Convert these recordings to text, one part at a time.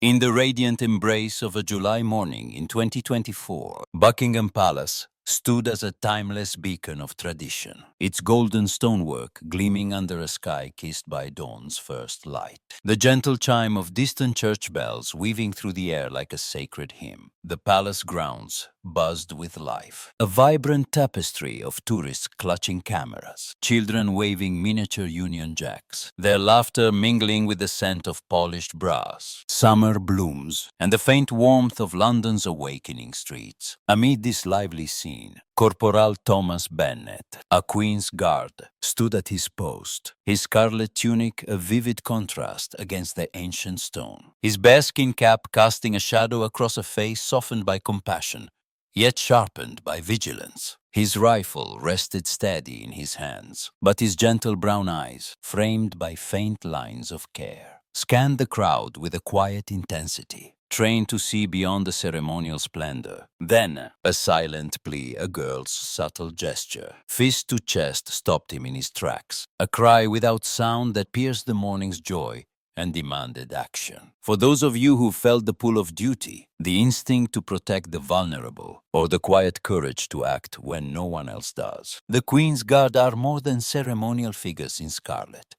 In the radiant embrace of a July morning in 2024, Buckingham Palace stood as a timeless beacon of tradition, its golden stonework gleaming under a sky kissed by dawn's first light. The gentle chime of distant church bells weaving through the air like a sacred hymn. The palace grounds buzzed with life. A vibrant tapestry of tourists clutching cameras, children waving miniature Union Jacks, their laughter mingling with the scent of polished brass, summer blooms, and the faint warmth of London's awakening streets. Amid this lively scene, Corporal Thomas Bennet, a Queen's Guard, stood at his post, his scarlet tunic a vivid contrast against the ancient stone, his bearskin cap casting a shadow across a face softened by compassion, yet sharpened by vigilance. His rifle rested steady in his hands, but his gentle brown eyes, framed by faint lines of care, scanned the crowd with a quiet intensity, trained to see beyond the ceremonial splendor. Then, a silent plea, a girl's subtle gesture, fist to chest, stopped him in his tracks, a cry without sound that pierced the morning's joy and demanded action. For those of you who felt the pull of duty, the instinct to protect the vulnerable, or the quiet courage to act when no one else does, the Queen's Guard are more than ceremonial figures in scarlet.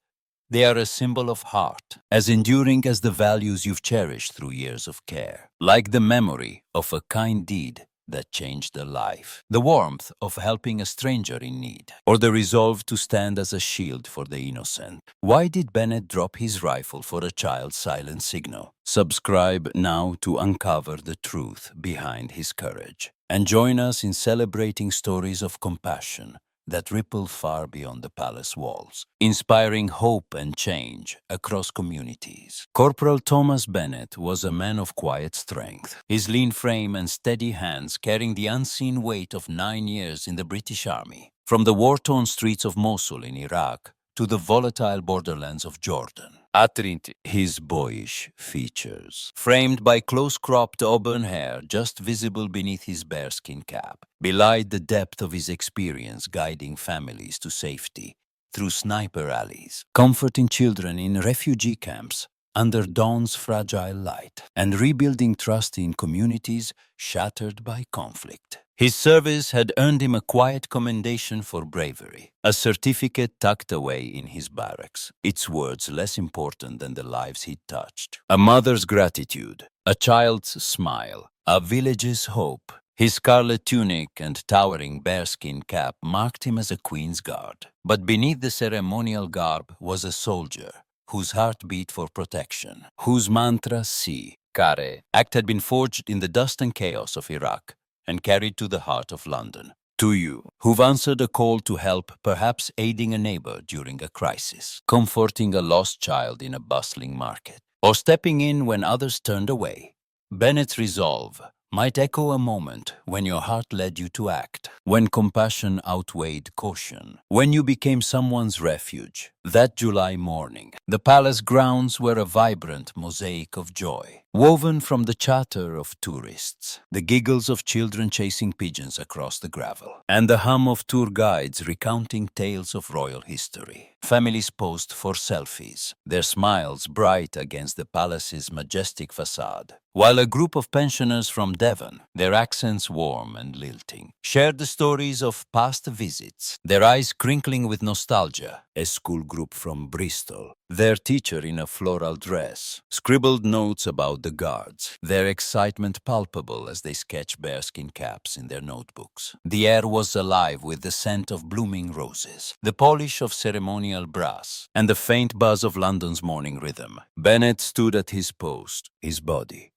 They are a symbol of heart, as enduring as the values you've cherished through years of care, like the memory of a kind deed that changed a life, the warmth of helping a stranger in need, or the resolve to stand as a shield for the innocent. Why did Bennett drop his rifle for a child's silent signal? Subscribe now to uncover the truth behind his courage, and join us in celebrating stories of compassion that ripple far beyond the palace walls, inspiring hope and change across communities. Corporal Thomas Bennet was a man of quiet strength, his lean frame and steady hands carrying the unseen weight of 9 years in the British Army, from the war-torn streets of Mosul in Iraq to the volatile borderlands of Jordan. Attrite his boyish features, framed by close-cropped auburn hair just visible beneath his bearskin cap, belied the depth of his experience guiding families to safety through sniper alleys, comforting children in refugee camps under dawn's fragile light, and rebuilding trust in communities shattered by conflict. His service had earned him a quiet commendation for bravery, a certificate tucked away in his barracks, its words less important than the lives he touched. A mother's gratitude, a child's smile, a village's hope. His scarlet tunic and towering bearskin cap marked him as a Queen's Guard. But beneath the ceremonial garb was a soldier whose heart beat for protection, whose mantra, Si, Care, act had been forged in the dust and chaos of Iraq and carried to the heart of London. To you, who've answered a call to help, perhaps aiding a neighbor during a crisis, comforting a lost child in a bustling market, or stepping in when others turned away, Bennett's resolve might echo a moment when your heart led you to act, when compassion outweighed caution, when you became someone's refuge. That July morning, the palace grounds were a vibrant mosaic of joy, woven from the chatter of tourists, the giggles of children chasing pigeons across the gravel, and the hum of tour guides recounting tales of royal history. Families posed for selfies, their smiles bright against the palace's majestic facade, while a group of pensioners from Devon, their accents warm and lilting, shared the stories of past visits, their eyes crinkling with nostalgia. A school group from Bristol, their teacher in a floral dress, scribbled notes about the guards, their excitement palpable as they sketched bearskin caps in their notebooks. The air was alive with the scent of blooming roses, the polish of ceremonial brass, and the faint buzz of London's morning rhythm. Bennet stood at his post, his body,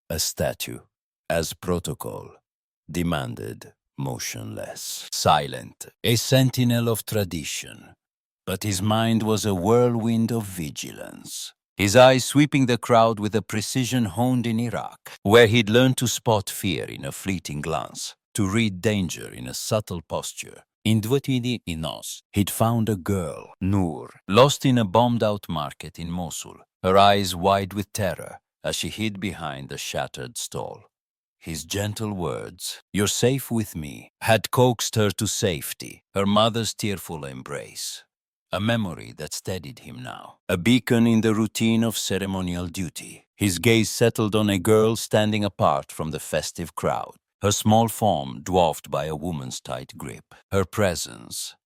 a statue, as protocol demanded, motionless, silent, a sentinel of tradition. But his mind was a whirlwind of vigilance, his eyes sweeping the crowd with a precision honed in Iraq, where he'd learned to spot fear in a fleeting glance, to read danger in a subtle posture. In Dwatidi Inos, he'd found a girl, Noor, lost in a bombed-out market in Mosul, her eyes wide with terror as she hid behind a shattered stall. His gentle words, "You're safe with me," had coaxed her to safety, her mother's tearful embrace. A memory that steadied him now, a beacon in the routine of ceremonial duty. His gaze settled on a girl standing apart from the festive crowd, her small form dwarfed by a woman's tight grip. Her presence,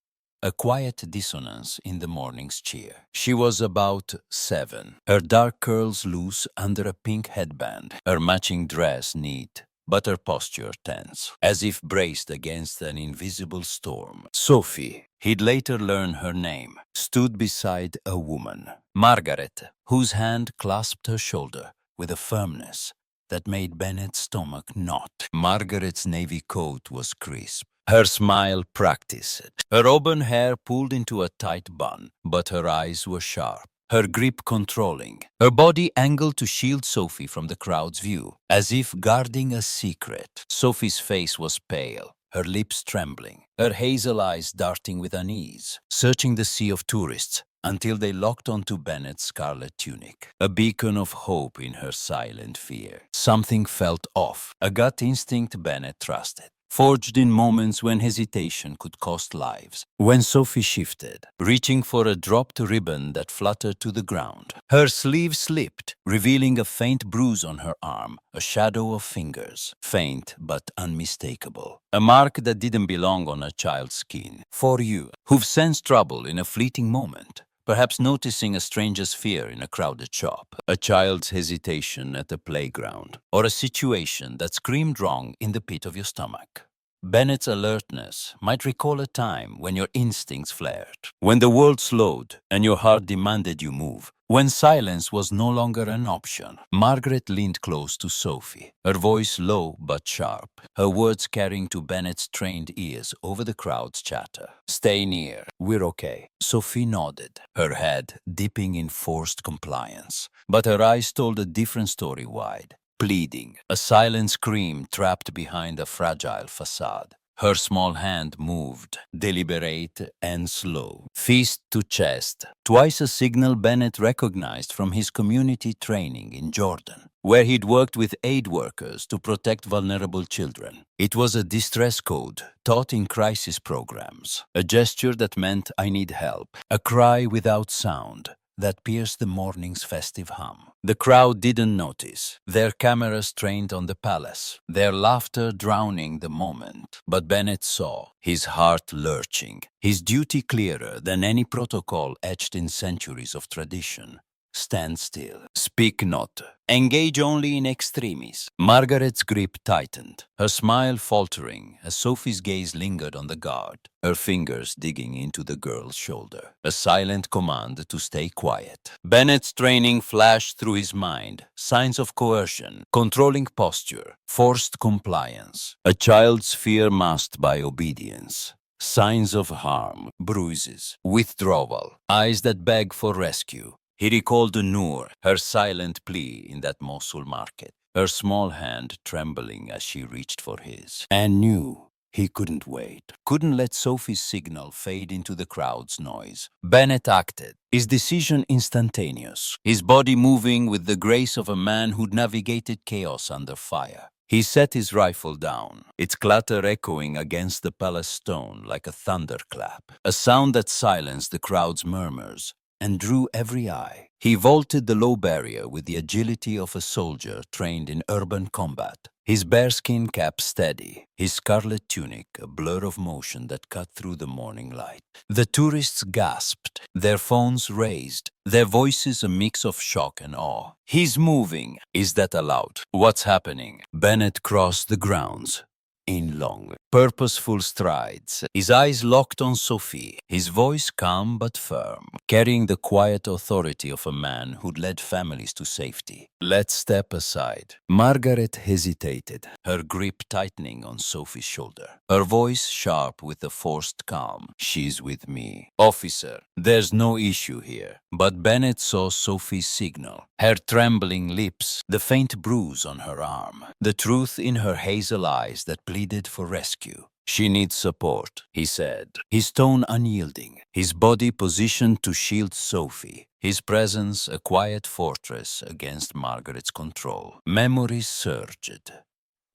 a quiet dissonance in the morning's cheer. She was about 7, her dark curls loose under a pink headband, her matching dress neat, but her posture tense, as if braced against an invisible storm. Sophie, he'd later learn her name, stood beside a woman, Margaret, whose hand clasped her shoulder with a firmness that made Bennett's stomach knot. Margaret's navy coat was crisp, her smile practiced, her auburn hair pulled into a tight bun, but her eyes were sharp, her grip controlling, her body angled to shield Sophie from the crowd's view, as if guarding a secret. Sophie's face was pale, her lips trembling, her hazel eyes darting with unease, searching the sea of tourists until they locked onto Bennett's scarlet tunic, a beacon of hope in her silent fear. Something felt off, a gut instinct Bennett trusted, forged in moments when hesitation could cost lives. When Sophie shifted, reaching for a dropped ribbon that fluttered to the ground, her sleeve slipped, revealing a faint bruise on her arm, a shadow of fingers, faint but unmistakable, a mark that didn't belong on a child's skin. For you, who've sensed trouble in a fleeting moment, perhaps noticing a stranger's fear in a crowded shop, a child's hesitation at a playground, or a situation that screamed wrong in the pit of your stomach. Bennett's alertness might recall a time when your instincts flared, when the world slowed and your heart demanded you move, when silence was no longer an option. Margaret leaned close to Sophie, her voice low but sharp, her words carrying to Bennett's trained ears over the crowd's chatter. "Stay near, we're okay." Sophie nodded, her head dipping in forced compliance, but her eyes told a different story wide. Pleading, a silent scream trapped behind a fragile facade. Her small hand moved, deliberate and slow, fist to chest, twice a signal Bennett recognized from his community training in Jordan, where he'd worked with aid workers to protect vulnerable children. It was a distress code taught in crisis programs, a gesture that meant "I need help," a cry without sound that pierced the morning's festive hum. The crowd didn't notice, their cameras trained on the palace, their laughter drowning the moment. But Bennett saw, his heart lurching, his duty clearer than any protocol etched in centuries of tradition. Stand still. Speak not. Engage only in extremis. Margaret's grip tightened, her smile faltering as Sophie's gaze lingered on the guard, her fingers digging into the girl's shoulder. A silent command to stay quiet. Bennett's training flashed through his mind, signs of coercion, controlling posture, forced compliance. A child's fear masked by obedience. Signs of harm, bruises, withdrawal, eyes that beg for rescue. He recalled Noor, her silent plea in that Mosul market, her small hand trembling as she reached for his, and knew he couldn't wait, couldn't let Sophie's signal fade into the crowd's noise. Bennett acted, his decision instantaneous, his body moving with the grace of a man who'd navigated chaos under fire. He set his rifle down, its clatter echoing against the palace stone like a thunderclap, a sound that silenced the crowd's murmurs and drew every eye. He vaulted the low barrier with the agility of a soldier trained in urban combat, his bearskin cap steady, his scarlet tunic a blur of motion that cut through the morning light. The tourists gasped, their phones raised, their voices a mix of shock and awe. "He's moving." "Is that allowed?" "What's happening?" Bennett crossed the grounds in long, purposeful strides, his eyes locked on Sophie, his voice calm but firm, carrying the quiet authority of a man who'd led families to safety. "Let's step aside." Margaret hesitated, her grip tightening on Sophie's shoulder, her voice sharp with a forced calm. "She's with me." "Officer, there's no issue here." But Bennett saw Sophie's signal, her trembling lips, the faint bruise on her arm, the truth in her hazel eyes that pleaded for rescue. "She needs support," he said, his tone unyielding, his body positioned to shield Sophie, his presence a quiet fortress against Margaret's control. Memories surged.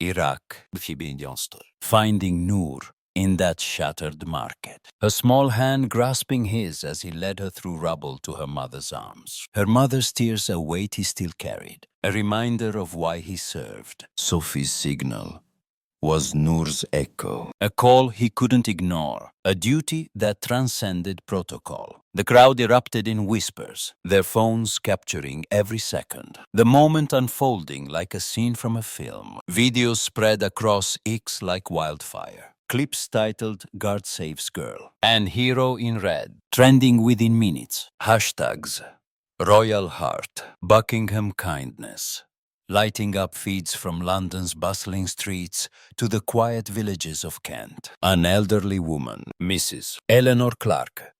Iraq, 2011. Finding Noor, in that shattered market. Her small hand grasping his as he led her through rubble to her mother's arms. Her mother's tears a weight he still carried, a reminder of why he served. Sophie's signal was Noor's echo, a call he couldn't ignore, a duty that transcended protocol. The crowd erupted in whispers, their phones capturing every second, the moment unfolding like a scene from a film. Videos spread across X like wildfire. Clips titled "God Saves Girl" and "Hero in Red" trending within minutes. Hashtags Royal Heart, Buckingham Kindness, lighting up feeds from London's bustling streets to the quiet villages of Kent. An elderly woman, Mrs. Eleanor Clark,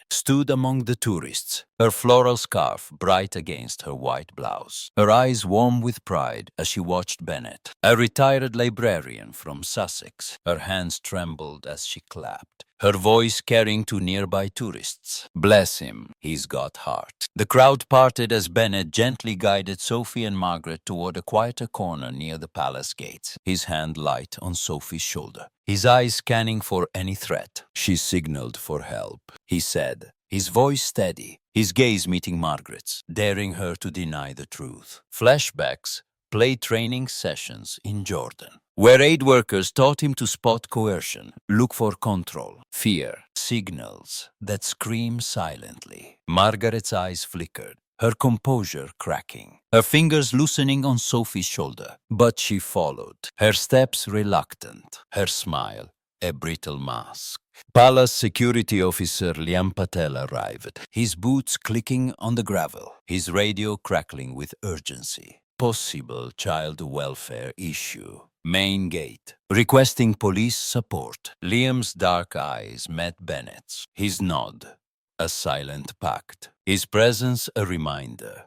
stood among the tourists, her floral scarf bright against her white blouse, her eyes warm with pride as she watched Bennett, a retired librarian from Sussex. Her hands trembled as she clapped, her voice carrying to nearby tourists. Bless him, he's got heart. The crowd parted as Bennett gently guided Sophie and Margaret toward a quieter corner near the palace gates, his hand light on Sophie's shoulder, his eyes scanning for any threat. She signaled for help, he said, his voice steady, his gaze meeting Margaret's, daring her to deny the truth. Flashbacks play training sessions in Jordan, where aid workers taught him to spot coercion, look for control, fear, signals that scream silently. Margaret's eyes flickered, her composure cracking, her fingers loosening on Sophie's shoulder. But she followed, her steps reluctant, her smile a brittle mask. Palace security officer Liam Patel arrived, his boots clicking on the gravel, his radio crackling with urgency. Possible child welfare issue. Main gate. Requesting police support. Liam's dark eyes met Bennett's, his nod a silent pact, his presence a reminder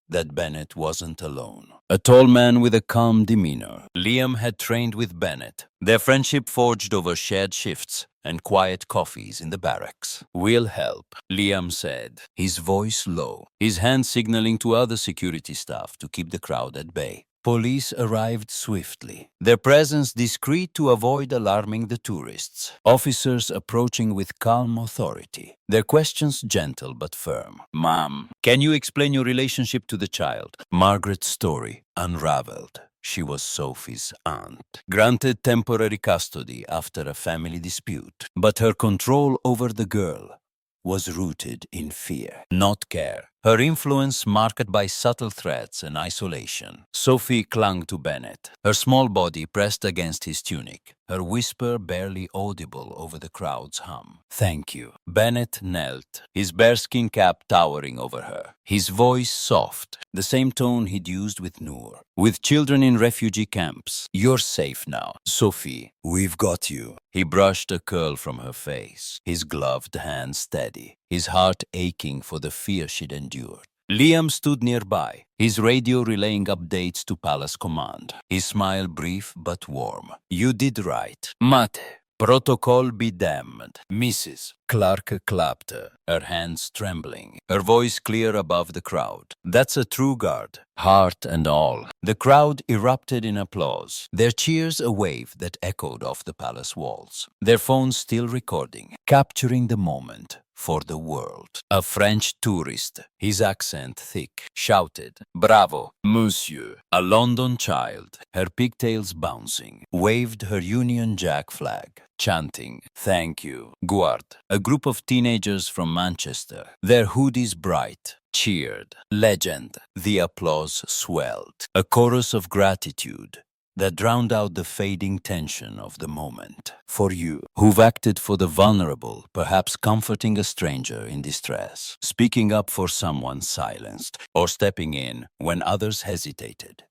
that Bennett wasn't alone. A tall man with a calm demeanor, Liam had trained with Bennett, their friendship forged over shared shifts and quiet coffees in the barracks. "We'll help," Liam said, his voice low, his hand signaling to other security staff to keep the crowd at bay. Police arrived swiftly, their presence discreet to avoid alarming the tourists. Officers approaching with calm authority, their questions gentle but firm. "Ma'am, can you explain your relationship to the child?" Margaret's story unraveled. She was Sophie's aunt, granted temporary custody after a family dispute, but her control over the girl was rooted in fear, not care. Her influence marked by subtle threats and isolation. Sophie clung to Bennett, her small body pressed against his tunic, her whisper barely audible over the crowd's hum. "Thank you." Bennett knelt, his bearskin cap towering over her, his voice soft, the same tone he'd used with Noor. "With children in refugee camps, you're safe now. Sophie, we've got you." He brushed a curl from her face, his gloved hand steady, his heart aching for the fear she'd endured. Liam stood nearby, his radio relaying updates to Palace Command, his smile brief but warm. "You did right. Mate. Protocol be damned." Mrs. Clark clapped her hands trembling, her voice clear above the crowd. "That's a true guard, heart and all." The crowd erupted in applause, their cheers a wave that echoed off the palace walls, their phones still recording, capturing the moment for the world. A French tourist, his accent thick, shouted, "Bravo, monsieur." A London child, her pigtails bouncing, waved her Union Jack flag, chanting, "Thank you, Guard." A group of teenagers from Manchester, their hoodies bright, cheered. Legend. The applause swelled, a chorus of gratitude that drowned out the fading tension of the moment. For you, who've acted for the vulnerable, perhaps comforting a stranger in distress, speaking up for someone silenced, or stepping in when others hesitated.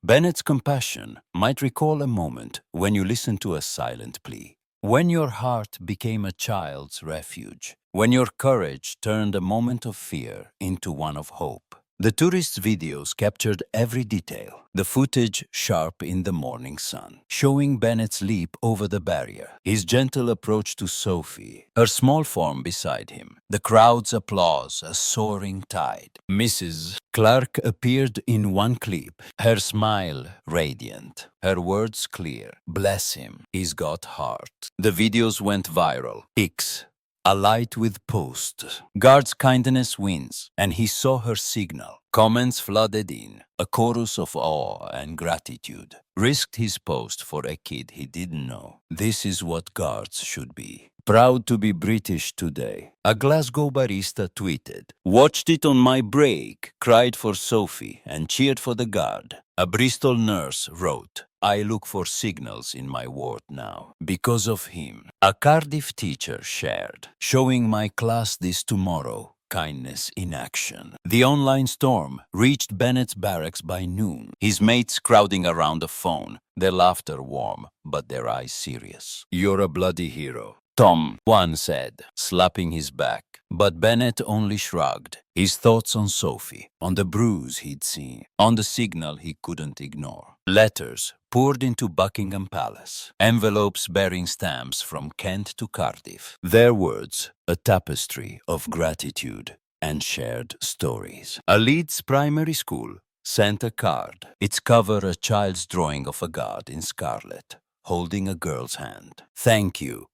Bennett's compassion might recall a moment when you listened to a silent plea, when your heart became a child's refuge, when your courage turned a moment of fear into one of hope. The tourists' videos captured every detail, the footage sharp in the morning sun, showing Bennett's leap over the barrier, his gentle approach to Sophie, her small form beside him, the crowd's applause a soaring tide. Mrs. Clark appeared in one clip, her smile radiant, her words clear. Bless him, he's got heart. The videos went viral. X. Alight with post. Guard's kindness wins, and he saw her signal. Comments flooded in, a chorus of awe and gratitude. Risked his post for a kid he didn't know. This is what guards should be. Proud to be British today. A Glasgow barista tweeted, "Watched it on my break, cried for Sophie, and cheered for the guard." A Bristol nurse wrote, "I look for signals in my ward now, because of him." A Cardiff teacher shared, "Showing my class this tomorrow, kindness in action." The online storm reached Bennett's barracks by noon, his mates crowding around a phone, their laughter warm, but their eyes serious. "You're a bloody hero," Tom, one said, slapping his back. But Bennett only shrugged, his thoughts on Sophie, on the bruise he'd seen, on the signal he couldn't ignore. Letters poured into Buckingham Palace, envelopes bearing stamps from Kent to Cardiff. Their words, a tapestry of gratitude and shared stories. A Leeds primary school sent a card, its cover a child's drawing of a god in scarlet, holding a girl's hand. "Thank you,"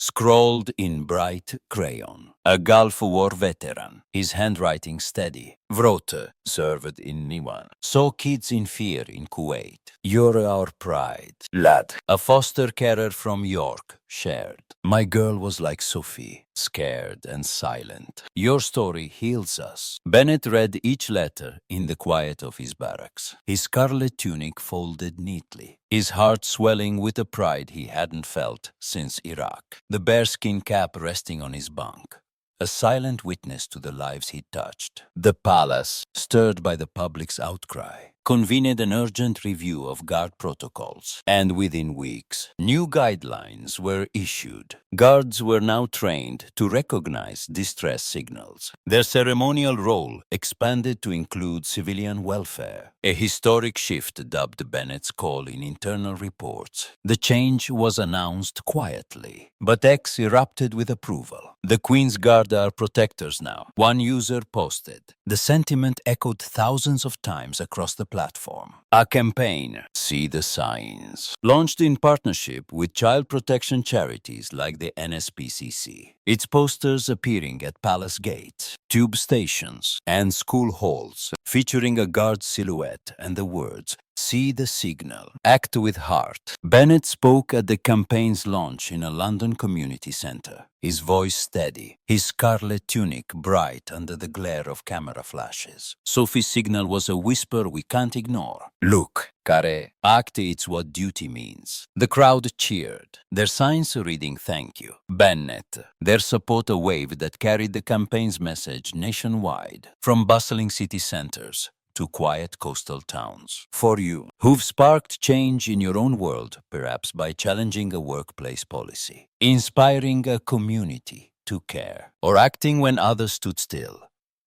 scrawled in bright crayon. A Gulf War veteran, his handwriting steady. Wrote, served in Niwan. Saw kids in fear in Kuwait. "You're our pride, lad." A foster carer from York shared. "My girl was like Sophie, scared and silent. Your story heals us." Bennett read each letter in the quiet of his barracks, his scarlet tunic folded neatly, his heart swelling with a pride he hadn't felt since Iraq. The bearskin cap resting on his bunk, a silent witness to the lives he touched. The palace, stirred by the public's outcry, convened an urgent review of guard protocols, and within weeks, new guidelines were issued. Guards were now trained to recognize distress signals. Their ceremonial role expanded to include civilian welfare, a historic shift dubbed Bennett's call in internal reports. The change was announced quietly, but X erupted with approval. "The Queen's Guard are protectors now," one user posted. The sentiment echoed thousands of times across the platform. A campaign, See the Signs, launched in partnership with child protection charities like the NSPCC. Its posters appearing at palace gates, tube stations, and school halls, featuring a guard silhouette and the words, "See the signal, act with heart." Bennett spoke at the campaign's launch in a London community centre, his voice steady, his scarlet tunic bright under the glare of camera flashes. Sophie's signal was a whisper we can't ignore. "Look, care, act, it's what duty means." The crowd cheered, their signs reading "Thank you, Bennett," their support a wave that carried the campaign's message nationwide, from bustling city centres to quiet coastal towns. For you, who've sparked change in your own world, perhaps by challenging a workplace policy, inspiring a community to care, or acting when others stood still.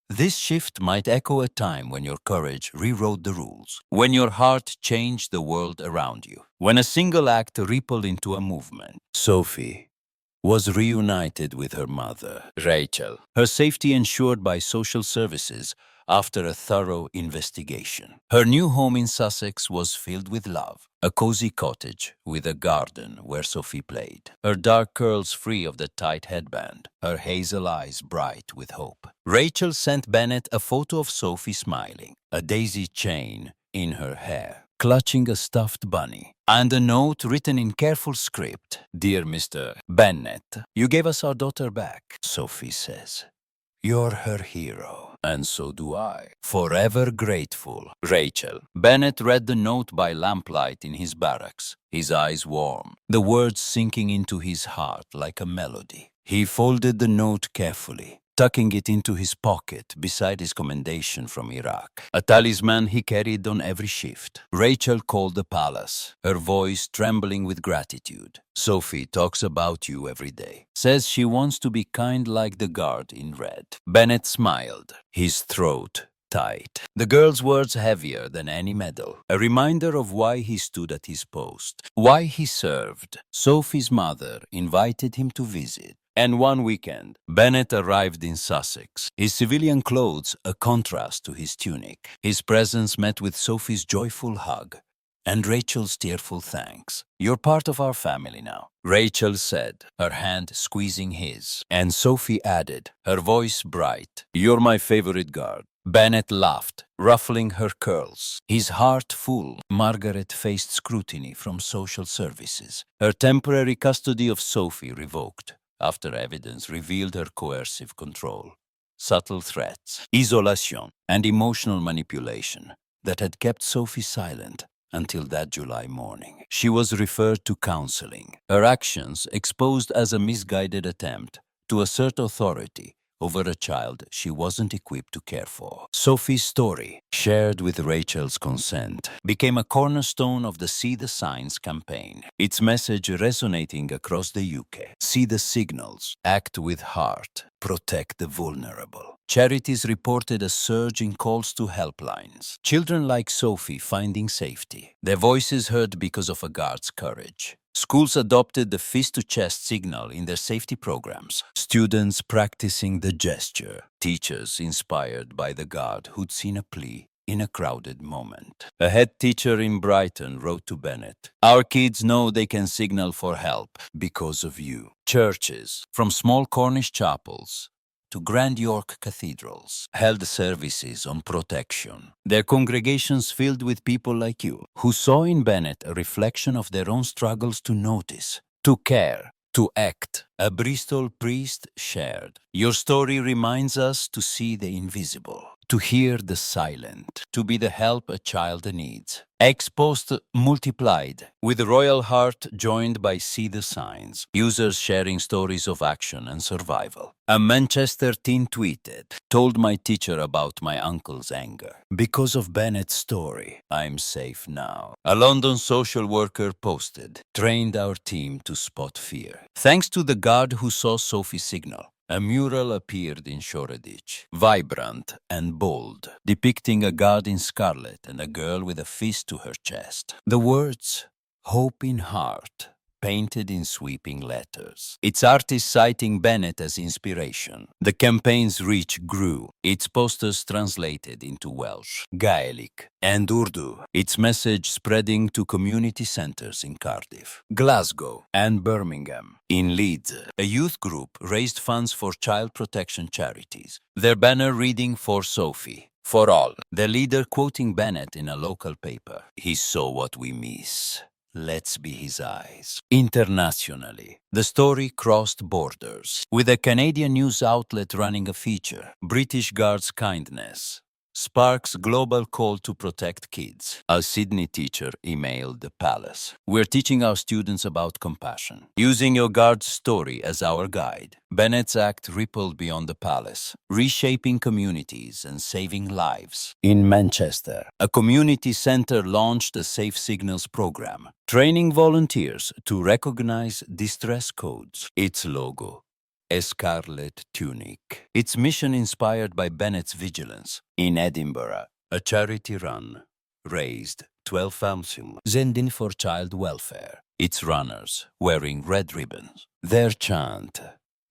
This shift might echo a time when your courage rewrote the rules, when your heart changed the world around you, when a single act rippled into a movement. Sophie was reunited with her mother, Rachel, her safety ensured by social services after a thorough investigation. Her new home in Sussex was filled with love, a cozy cottage with a garden where Sophie played, her dark curls free of the tight headband, her hazel eyes bright with hope. Rachel sent Bennett a photo of Sophie smiling, a daisy chain in her hair, clutching a stuffed bunny, and a note written in careful script. "Dear Mr. Bennett, you gave us our daughter back," Sophie says. "You're her hero, and so do I. Forever grateful, Rachel." Bennett read the note by lamplight in his barracks, his eyes warm, the words sinking into his heart like a melody. He folded the note carefully, tucking it into his pocket beside his commendation from Iraq, a talisman he carried on every shift. Rachel called the palace, her voice trembling with gratitude. "Sophie talks about you every day. Says she wants to be kind like the guard in red." Bennett smiled, his throat tight. The girl's words heavier than any medal, a reminder of why he stood at his post, why he served. Sophie's mother invited him to visit. And one weekend, Bennett arrived in Sussex, his civilian clothes a contrast to his tunic. His presence met with Sophie's joyful hug and Rachel's tearful thanks. "You're part of our family now," Rachel said, her hand squeezing his. And Sophie added, her voice bright, "You're my favorite guard." Bennett laughed, ruffling her curls. His heart full, Margaret faced scrutiny from social services. Her temporary custody of Sophie revoked after evidence revealed her coercive control, subtle threats, isolation, and emotional manipulation that had kept Sophie silent until that July morning. She was referred to counseling, her actions exposed as a misguided attempt to assert authority over a child she wasn't equipped to care for. Sophie's story, shared with Rachel's consent, became a cornerstone of the See the Signs campaign, its message resonating across the UK. See the signals, act with heart, protect the vulnerable. Charities reported a surge in calls to helplines. Children like Sophie finding safety, their voices heard because of a guard's courage. Schools adopted the fist-to-chest signal in their safety programs, students practicing the gesture, teachers inspired by the guard who'd seen a plea in a crowded moment. A head teacher in Brighton wrote to Bennett, "Our kids know they can signal for help because of you." Churches, from small Cornish chapels to Grand York cathedrals, held services on protection. Their congregations filled with people like you, who saw in Bennett a reflection of their own struggles to notice, to care, to act. A Bristol priest shared, "Your story reminds us to see the invisible, to hear the silent, to be the help a child needs." Ex post multiplied, with the Royal Heart joined by See the Signs, users sharing stories of action and survival. A Manchester teen tweeted, "Told my teacher about my uncle's anger. Because of Bennett's story, I'm safe now." A London social worker posted, "Trained our team to spot fear. Thanks to the guard who saw Sophie signal." A mural appeared in Shoreditch, vibrant and bold, depicting a guard in scarlet and a girl with a fist to her chest. The words, "Hope in Heart," painted in sweeping letters. Its artist citing Bennett as inspiration. The campaign's reach grew, its posters translated into Welsh, Gaelic, and Urdu, its message spreading to community centres in Cardiff, Glasgow, and Birmingham. In Leeds, a youth group raised funds for child protection charities, their banner reading "For Sophie, for all." The leader quoting Bennett in a local paper, "He saw what we miss. Let's be his eyes." Internationally, the story crossed borders, with a Canadian news outlet running a feature, "British Guards' Kindness Sparks Global Call to Protect Kids." A Sydney teacher emailed the palace, "We're teaching our students about compassion, using your guard's story as our guide." Bennett's act rippled beyond the palace, reshaping communities and saving lives. In Manchester, a community centre launched a Safe Signals program, training volunteers to recognize distress codes. Its logo, a scarlet tunic. Its mission inspired by Bennett's vigilance. In Edinburgh, a charity run raised £12,000 Zendin for child welfare. Its runners wearing red ribbons. Their chant,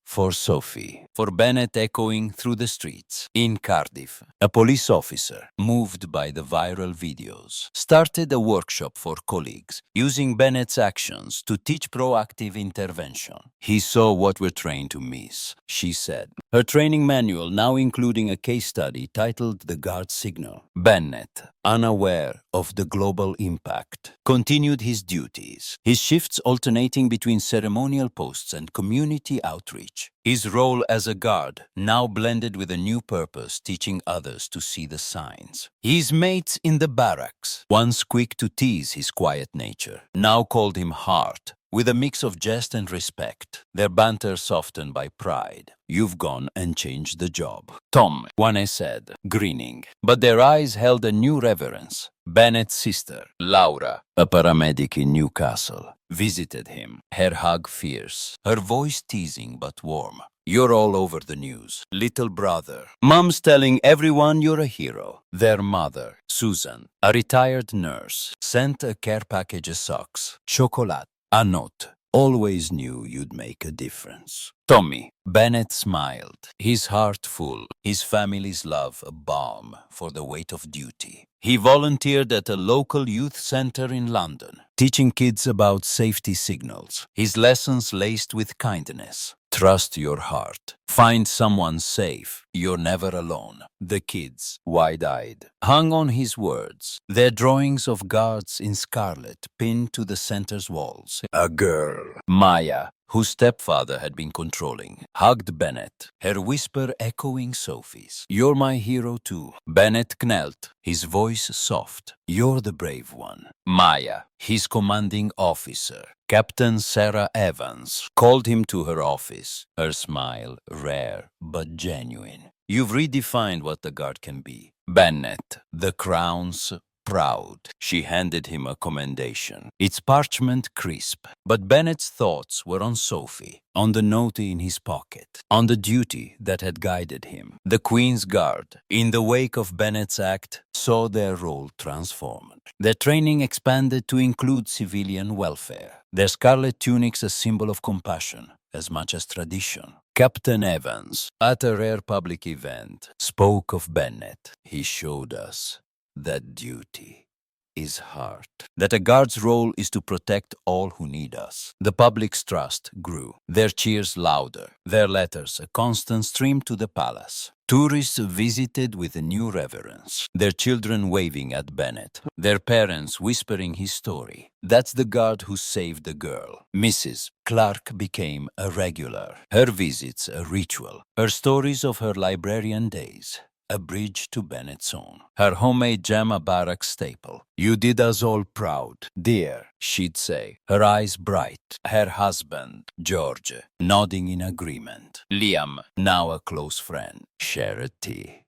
"For Sophie," for Bennett echoing through the streets. In Cardiff, a police officer, moved by the viral videos, started a workshop for colleagues, using Bennett's actions to teach proactive intervention. "He saw what we're trained to miss," she said. Her training manual now including a case study titled "The Guard Signal." Bennett, unaware of the global impact, continued his duties, his shifts alternating between ceremonial posts and community outreach. His role as a guard now blended with a new purpose, teaching others to see the signs. His mates in the barracks, once quick to tease his quiet nature, now called him Heart, with a mix of jest and respect, their banter softened by pride. You've gone and changed the job, Tom, one said, grinning. But their eyes held a new reverence. Bennett's sister, Laura, a paramedic in Newcastle, visited him, her hug fierce, her voice teasing but warm. You're all over the news, little brother. Mom's telling everyone you're a hero. Their mother, Susan, a retired nurse, sent a care package of socks, chocolate, a note. Always knew you'd make a difference. Tommy, Bennett smiled, his heart full, his family's love a balm for the weight of duty. He volunteered at a local youth center in London, teaching kids about safety signals, his lessons laced with kindness. Trust your heart. Find someone safe. You're never alone. The kids, wide-eyed, hung on his words, their drawings of guards in scarlet pinned to the center's walls. A girl, Maya, whose stepfather had been controlling, hugged Bennett, her whisper echoing Sophie's. You're my hero too. Bennett knelt, his voice soft. You're the brave one. Maya, his commanding officer, Captain Sarah Evans, called him to her office, her smile rare but genuine. You've redefined what the guard can be. Bennett, the crown's proud. She handed him a commendation, its parchment crisp. But Bennett's thoughts were on Sophie, on the note in his pocket, on the duty that had guided him. The Queen's Guard, in the wake of Bennett's act, saw their role transformed. Their training expanded to include civilian welfare, their scarlet tunics a symbol of compassion as much as tradition. Captain Evans, at a rare public event, spoke of Bennett. He showed us that duty is heart, that a guard's role is to protect all who need us. The public's trust grew, their cheers louder, their letters a constant stream to the palace. Tourists visited with a new reverence, their children waving at Bennett, their parents whispering his story. That's the guard who saved the girl. Mrs. Clark became a regular, her visits a ritual, her stories of her librarian days a bridge to Bennett's own. Her homemade jam a barrack staple. You did us all proud, dear, she'd say, her eyes bright. Her husband, George, nodding in agreement. Liam, now a close friend, share a tea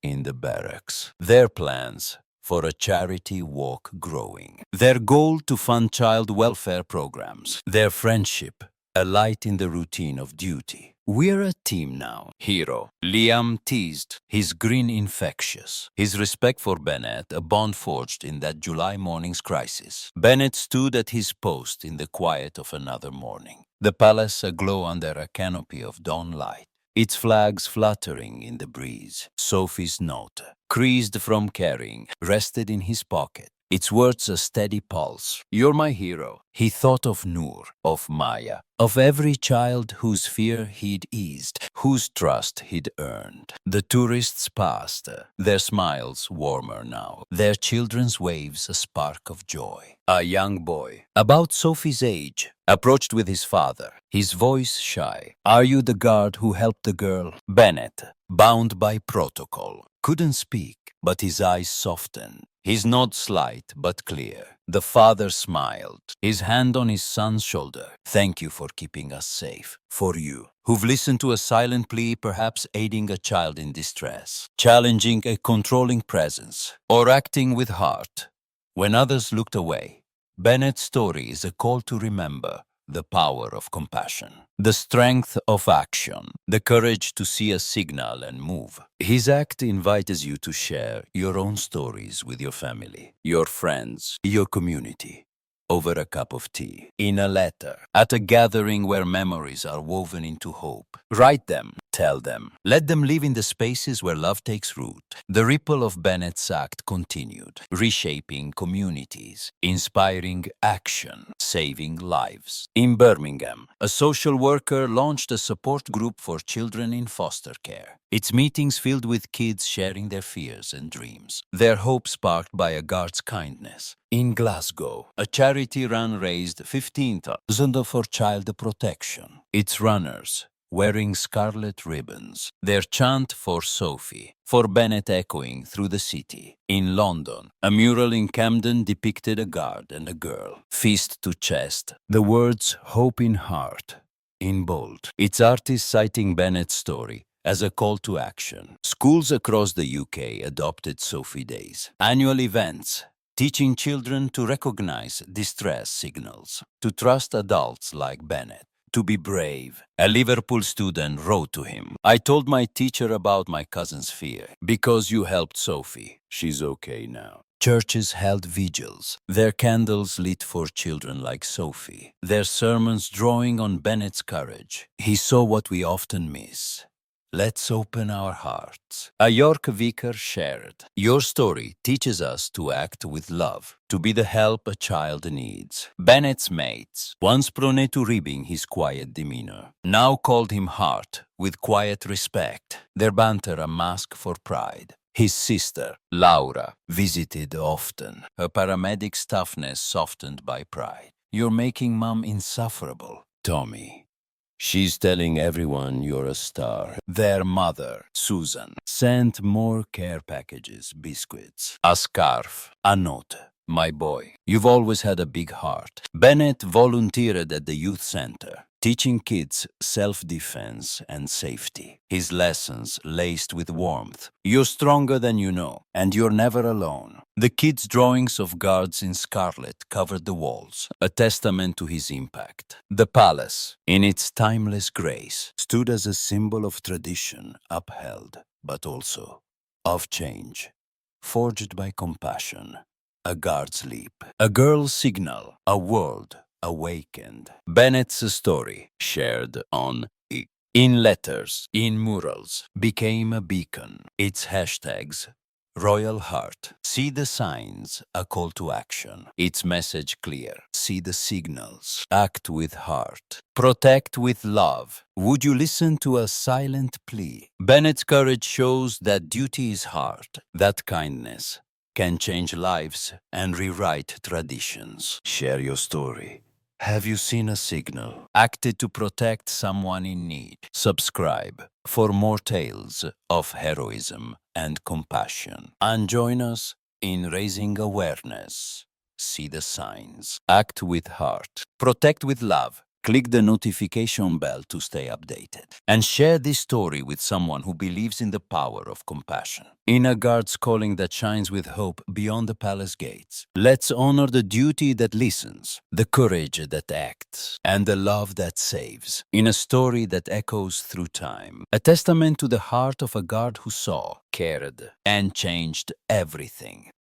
in the barracks. Their plans for a charity walk growing. Their goal to fund child welfare programs. Their friendship, a light in the routine of duty. We're a team now, hero. Liam teased, his grin infectious, his respect for Bennett a bond forged in that July morning's crisis. Bennett stood at his post in the quiet of another morning, the palace aglow under a canopy of dawn light, its flags fluttering in the breeze. Sophie's note, creased from carrying, rested in his pocket, its words a steady pulse. You're my hero. He thought of Noor, of Maya, of every child whose fear he'd eased, whose trust he'd earned. The tourists passed, their smiles warmer now, their children's waves a spark of joy. A young boy, about Sophie's age, approached with his father, his voice shy. Are you the guard who helped the girl? Bennett, bound by protocol, couldn't speak, but his eyes softened. His nod slight but clear. The father smiled, his hand on his son's shoulder. Thank you for keeping us safe. For you, who've listened to a silent plea, perhaps aiding a child in distress, challenging a controlling presence, or acting with heart when others looked away. Bennett's story is a call to remember the power of compassion, the strength of action, the courage to see a signal and move. His act invites you to share your own stories with your family, your friends, your community, over a cup of tea, in a letter, at a gathering where memories are woven into hope. Write them, tell them, let them live in the spaces where love takes root. The ripple of Bennett's act continued, reshaping communities, inspiring action, saving lives. In Birmingham, a social worker launched a support group for children in foster care. Its meetings filled with kids sharing their fears and dreams, their hope sparked by a guard's kindness. In Glasgow, a charity run raised 15,000 for child protection. Its runners, wearing scarlet ribbons, their chant for Sophie, for Bennett echoing through the city. In London, a mural in Camden depicted a guard and a girl, fist to chest, the words hope in heart in bold. Its artist citing Bennett's story as a call to action. Schools across the UK adopted Sophie Days, annual events teaching children to recognize distress signals, to trust adults like Bennett, to be brave. A Liverpool student wrote to him, "I told my teacher about my cousin's fear. Because you helped Sophie, she's okay now." Churches held vigils, their candles lit for children like Sophie, their sermons drawing on Bennett's courage. He saw what we often miss. Let's open our hearts. A York vicar shared, "Your story teaches us to act with love, to be the help a child needs." Bennett's mates, once prone to ribbing his quiet demeanor, now called him Heart with quiet respect, their banter a mask for pride. His sister, Laura, visited often, her paramedic's toughness softened by pride. "You're making Mum insufferable, Tommy. She's telling everyone you're a star." Their mother, Susan, sent more care packages, biscuits, a scarf, a note. "My boy, you've always had a big heart." Bennett volunteered at the youth center, teaching kids self-defense and safety. His lessons laced with warmth. "You're stronger than you know, and you're never alone." The kids' drawings of guards in scarlet covered the walls, a testament to his impact. The palace, in its timeless grace, stood as a symbol of tradition upheld, but also of change, forged by compassion. A guard's leap, a girl's signal, a world awakened. Bennett's story, shared on in letters, in murals, became a beacon. Its hashtags, Royal Heart, see the signs, a call to action. Its message clear, see the signals, act with heart. Protect with love. Would you listen to a silent plea? Bennett's courage shows that duty is hard, that kindness can change lives and rewrite traditions. Share your story. Have you seen a signal? Acted to protect someone in need. Subscribe for more tales of heroism and compassion. And join us in raising awareness. See the signs. Act with heart. Protect with love. Click the notification bell to stay updated. And share this story with someone who believes in the power of compassion. In a guard's calling that shines with hope beyond the palace gates, let's honor the duty that listens, the courage that acts, and the love that saves. In a story that echoes through time, a testament to the heart of a guard who saw, cared, and changed everything.